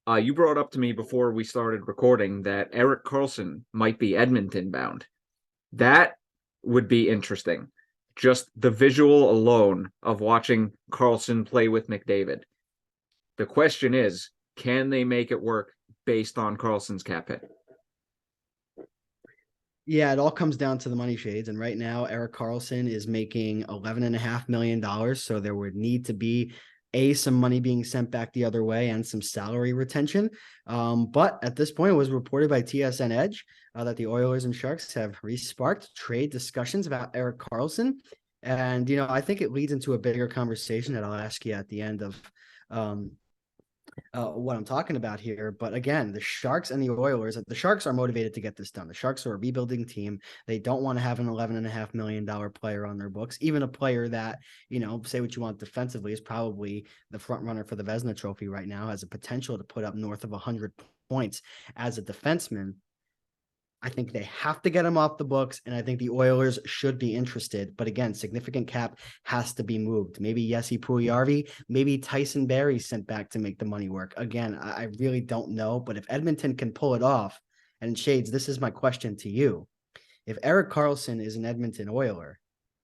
You brought up to me before we started recording that Erik Karlsson might be Edmonton bound. That would be interesting. Just the visual alone of watching Karlsson play with McDavid. The question is, can they make it work based on Karlsson's cap hit? Yeah, it all comes down to the money shades. And right now, Erik Karlsson is making $11.5 million. So there would need to be some money being sent back the other way and some salary retention. But at this point, it was reported by TSN Edge that the Oilers and Sharks have resparked trade discussions about Erik Karlsson. And, I think it leads into a bigger conversation that I'll ask you at the end of what I'm talking about here. But again, the Sharks and the Oilers, the Sharks are motivated to get this done. The Sharks are a rebuilding team. They don't want to have an $11.5 million player on their books, even a player that, say what you want defensively, is probably the front runner for the Vezina Trophy right now, has a potential to put up north of 100 points as a defenseman. I think they have to get him off the books, and I think the Oilers should be interested. But again, significant cap has to be moved. Maybe Jesse Puljujarvi, maybe Tyson Barrie sent back to make the money work. Again, I really don't know. But if Edmonton can pull it off, and Shades, this is my question to you. If Erik Karlsson is an Edmonton Oiler,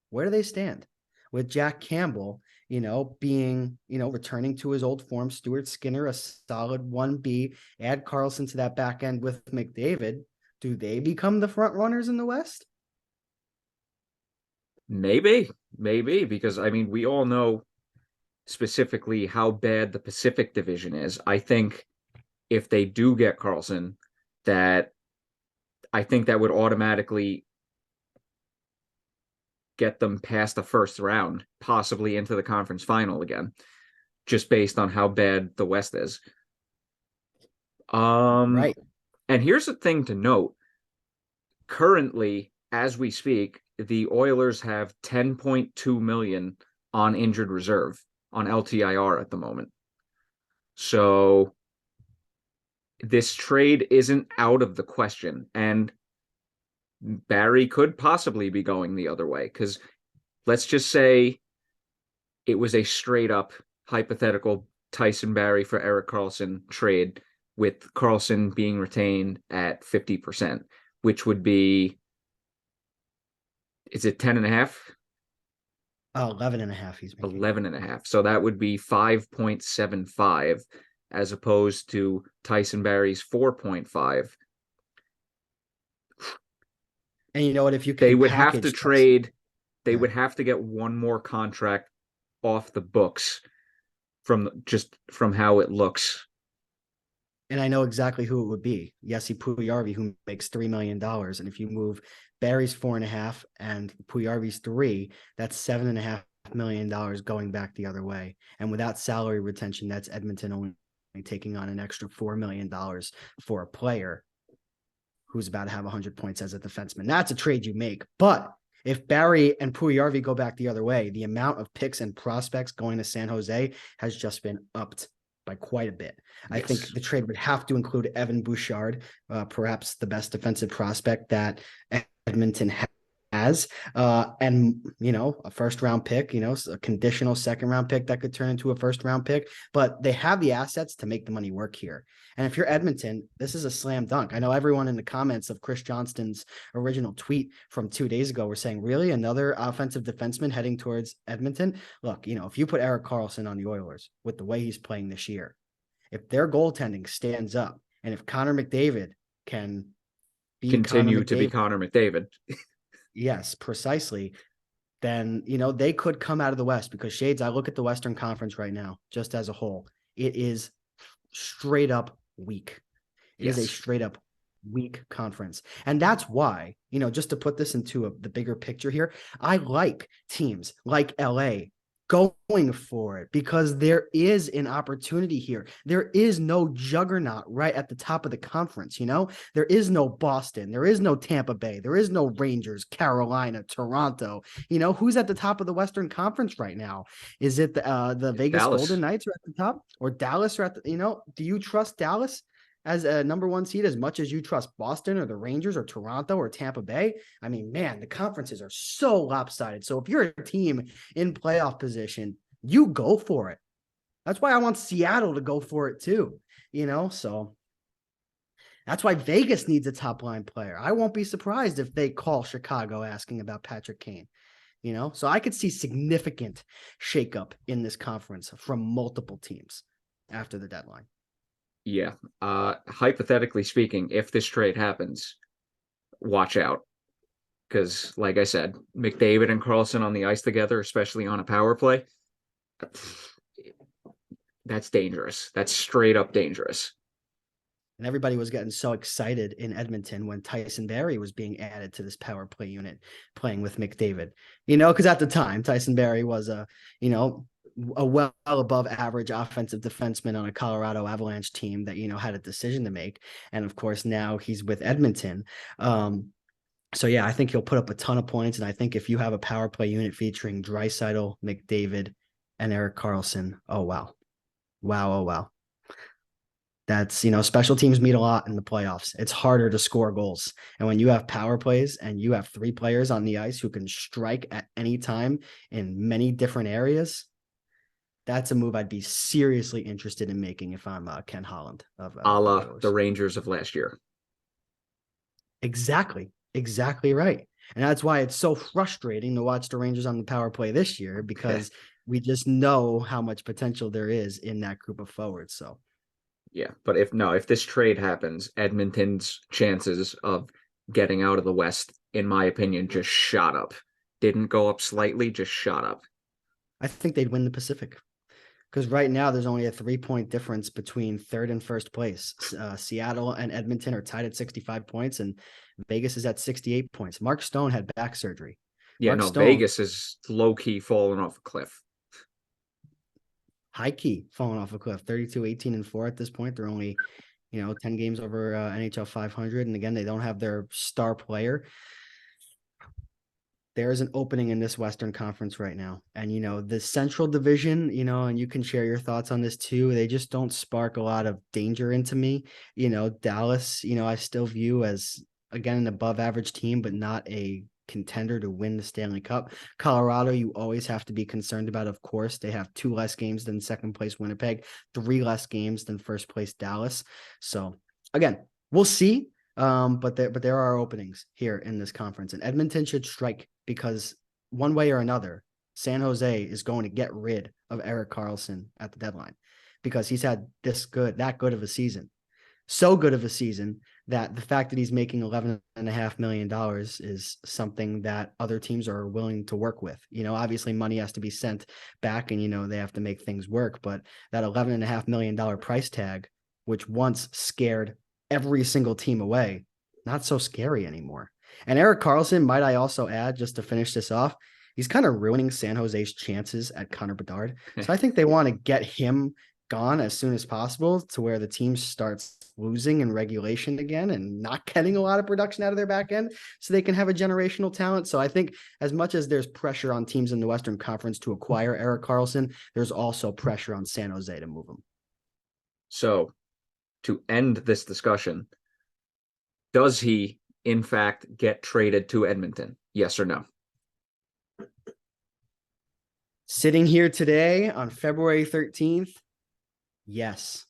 where do they stand? With Jack Campbell, being, returning to his old form, Stuart Skinner, a solid 1B, add Karlsson to that back end with McDavid. Do they become the front runners in the West? Maybe, because we all know specifically how bad the Pacific Division is. I think if they do get Karlsson, that I think that would automatically get them past the first round, possibly into the conference final again, just based on how bad the West is. Right. And here's the thing to note. Currently, as we speak, the Oilers have 10.2 million on injured reserve on LTIR at the moment. So this trade isn't out of the question. And Barrie could possibly be going the other way, because let's just say it was a straight up hypothetical Tyson Barrie for Erik Karlsson trade, with Karlsson being retained at 50%, which would be, is it 10 and a half? 11 and a half he's making. 11 and a half. So that would be 5.75 as opposed to Tyson Barrie's 4.5. And you know what? If you they would have to trade, they would have to get one more contract off the books from how it looks. And I know exactly who it would be. Jesse Puljujarvi, who makes $3 million. And if you move Barrie's 4.5 and Puljujarvi's 3, that's $7.5 million going back the other way. And without salary retention, that's Edmonton only taking on an extra $4 million for a player who's about to have 100 points as a defenseman. That's a trade you make. But if Barrie and Puljujarvi go back the other way, the amount of picks and prospects going to San Jose has just been upped by quite a bit. Yes. I think the trade would have to include Evan Bouchard, perhaps the best defensive prospect that Edmonton has, and a first round pick, a conditional second round pick that could turn into a first round pick. But they have the assets to make the money work here. And if you're Edmonton, this is a slam dunk. I know everyone in the comments of Chris Johnston's original tweet from 2 days ago were saying, really, another offensive defenseman heading towards Edmonton? Look, if you put Erik Karlsson on the Oilers with the way he's playing this year, if their goaltending stands up, and if Connor McDavid can continue to be Connor McDavid, yes, precisely, then, they could come out of the West, because Shades, I look at the Western Conference right now, just as a whole, it is straight up weak. It is a straight up weak conference. And that's why, just to put this into the bigger picture here, I like teams like LA going for it, because there is an opportunity here. There is no juggernaut right at the top of the conference. There is no Boston. There is no Tampa Bay. There is no Rangers, Carolina, Toronto. Who's at the top of the Western Conference right now? Is it the Vegas Dallas. Golden Knights are at the top, or Dallas are at the, do you trust Dallas as a number one seed as much as you trust Boston or the Rangers or Toronto or Tampa Bay? I mean, man, the conferences are so lopsided. So if you're a team in playoff position, you go for it. That's why I want Seattle to go for it too, so that's why Vegas needs a top line player. I won't be surprised if they call Chicago asking about Patrick Kane, so I could see significant shakeup in this conference from multiple teams after the deadline. Yeah. Hypothetically speaking, if this trade happens, watch out. Because, like I said, McDavid and Karlsson on the ice together, especially on a power play, that's dangerous. That's straight up dangerous. And everybody was getting so excited in Edmonton when Tyson Barrie was being added to this power play unit, playing with McDavid, because at the time, Tyson Barrie was a well above average offensive defenseman on a Colorado Avalanche team that, had a decision to make. And of course, now he's with Edmonton. So yeah, I think he'll put up a ton of points. And I think if you have a power play unit featuring Draisaitl, McDavid, and Erik Karlsson, oh wow. Wow, oh wow. That's, special teams mean a lot in the playoffs. It's harder to score goals. And when you have power plays and you have 3 players on the ice who can strike at any time in many different areas, that's a move I'd be seriously interested in making if I'm Ken Holland of A the la Oilers. the Rangers of last year. Exactly right. And that's why it's so frustrating to watch the Rangers on the power play this year, because we just know how much potential there is in that group of forwards. So yeah, but if this trade happens, Edmonton's chances of getting out of the West, in my opinion, just shot up. Didn't go up slightly, just shot up. I think they'd win the Pacific, because right now there's only a 3-point difference between third and first place. Seattle and Edmonton are tied at 65 points, and Vegas is at 68 points. Mark Stone had back surgery. Yeah, Mark no, Stone, Vegas is low key falling off a cliff. high key falling off a cliff. 32, 18, and 4 at this point. They're only 10 games over NHL 500, and again, they don't have their star player. There is an opening in this Western Conference right now. And, the Central Division, and you can share your thoughts on this too. They just don't spark a lot of danger into me. Dallas, I still view as, again, an above average team, but not a contender to win the Stanley Cup. Colorado, you always have to be concerned about, of course. They have 2 less games than second place Winnipeg, 3 less games than first place Dallas. So, again, we'll see. But there are openings here in this conference, and Edmonton should strike, because one way or another, San Jose is going to get rid of Erik Karlsson at the deadline, because he's had that good of a season, so good of a season that the fact that he's making $11.5 million is something that other teams are willing to work with. Obviously money has to be sent back, and they have to make things work, but that $11.5 million price tag, which once scared every single team away, not so scary anymore. And Erik Karlsson, might I also add, just to finish this off, he's kind of ruining San Jose's chances at Connor Bedard. So I think they want to get him gone as soon as possible, to where the team starts losing in regulation again and not getting a lot of production out of their back end, so they can have a generational talent. So I think as much as there's pressure on teams in the Western Conference to acquire Erik Karlsson, there's also pressure on San Jose to move him. So to end this discussion, does he in fact get traded to Edmonton? Yes or no? Sitting here today on February 13th, yes.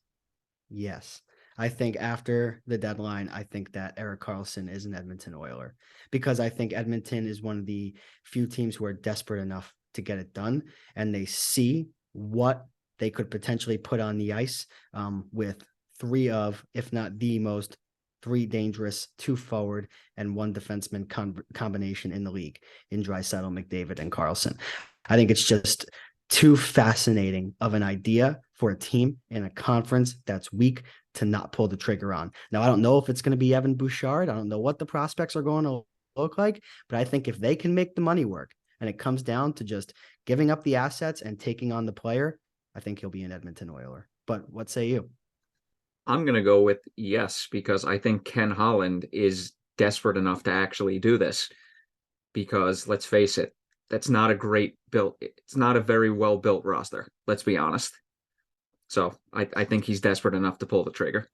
I think after the deadline, I think that Erik Karlsson is an Edmonton Oiler, because I think Edmonton is one of the few teams who are desperate enough to get it done, and they see what they could potentially put on the ice with 3 of, if not the most, 3 dangerous 2 forward and 1 defenseman combination in the league in Draisaitl, McDavid, and Karlsson. I think it's just too fascinating of an idea for a team in a conference that's weak to not pull the trigger on. Now, I don't know if it's going to be Evan Bouchard. I don't know what the prospects are going to look like, but I think if they can make the money work and it comes down to just giving up the assets and taking on the player, I think he'll be an Edmonton Oiler. But what say you? I'm going to go with yes, because I think Ken Holland is desperate enough to actually do this. Because let's face it, that's not a great built. It's not a very well built roster. Let's be honest. So I think he's desperate enough to pull the trigger.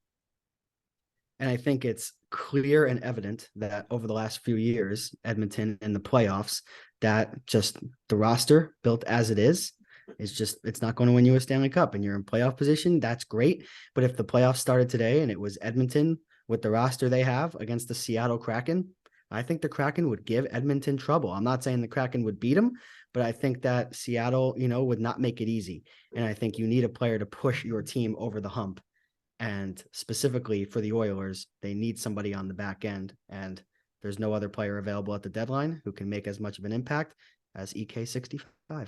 And I think it's clear and evident that over the last few years, Edmonton in the playoffs, that just the roster built as it is, It's not going to win you a Stanley Cup, and you're in playoff position. That's great. But if the playoffs started today and it was Edmonton with the roster they have against the Seattle Kraken, I think the Kraken would give Edmonton trouble. I'm not saying the Kraken would beat them, but I think that Seattle, would not make it easy. And I think you need a player to push your team over the hump. And specifically for the Oilers, they need somebody on the back end. And there's no other player available at the deadline who can make as much of an impact as EK65.